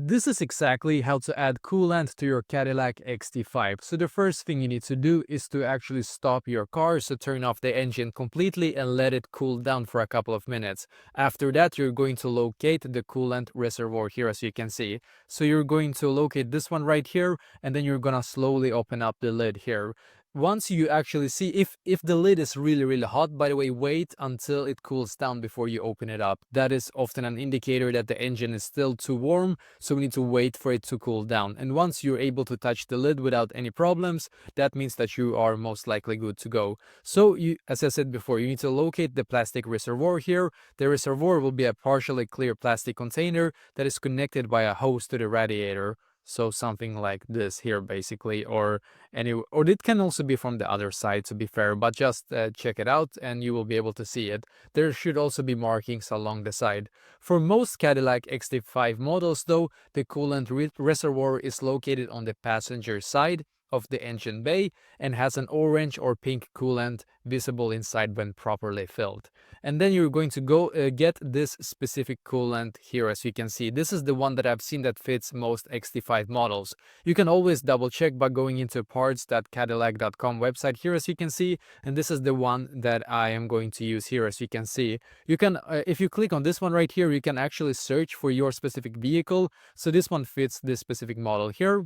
This is exactly how to add coolant to your Cadillac XT5. So the first thing you need to do is to actually stop your car, so turn off the engine completely and let it cool down for a couple of minutes. After that, you're going to locate the coolant reservoir here, as you can see. So you're going to locate this one right here, and then you're gonna slowly open up the lid here. Once you actually see if the lid is really hot, by the way, wait until it cools down before you open it up. That is often an indicator that the engine is still too warm, so we need to wait for it to cool down. And once you're able to touch the lid without any problems, that means that you are most likely good to go. So you, as I said before, you need to locate the plastic reservoir here. The reservoir will be a partially clear plastic container that is connected by a hose to the radiator. So something like this here, basically, or it can also be from the other side, to be fair, but just check it out and you will be able to see it. There should also be markings along the side. For most Cadillac XT5 models, though, the coolant reservoir is located on the passenger side of the engine bay and has an orange or pink coolant visible inside when properly filled. And then you're going to go get this specific coolant here. As you can see, this is the one that I've seen that fits most XT5 models. You can always double check by going into parts.cadillac.com website here, as you can see, and this is the one that I am going to use here. As you can see, you can if you click on this one right here, you can actually search for your specific vehicle. So this one fits this specific model here,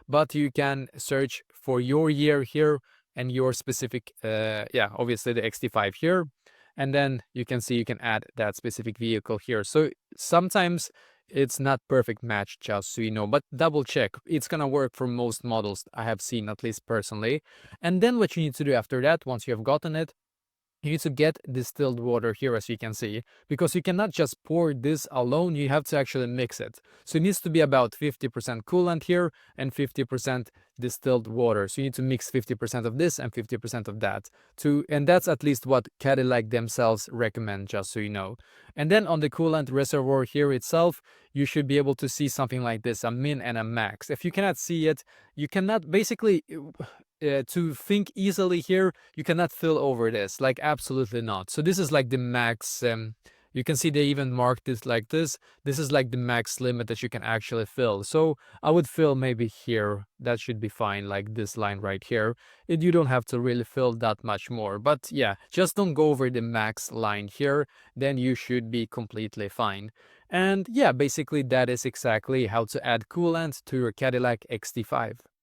but you can search for your year here and your specific obviously the XT5 here, and then you can see you can add that specific vehicle here. So sometimes it's not perfect match, just so you know, but double check. It's gonna work for most models I have seen, at least personally. And then what you need to do after that, once you have gotten it, you need to get distilled water here, as you can see, because you cannot just pour this alone. You have to actually mix it. So it needs to be about 50% coolant here and 50% distilled water. So you need to mix 50% of this and 50% of that, and that's at least what Cadillac themselves recommend, just so you know. And then on the coolant reservoir here itself, you should be able to see something like this, a min and a max. If you cannot see it, you cannot basically to think easily here, you cannot fill over this, like absolutely not. So this is like the max. You can see they even marked this like this. This is like the max limit that you can actually fill. So I would fill maybe here. That should be fine, like this line right here. You don't have to really fill that much more. But yeah, just don't go over the max line here. Then you should be completely fine. And yeah, basically that is exactly how to add coolant to your Cadillac XT5.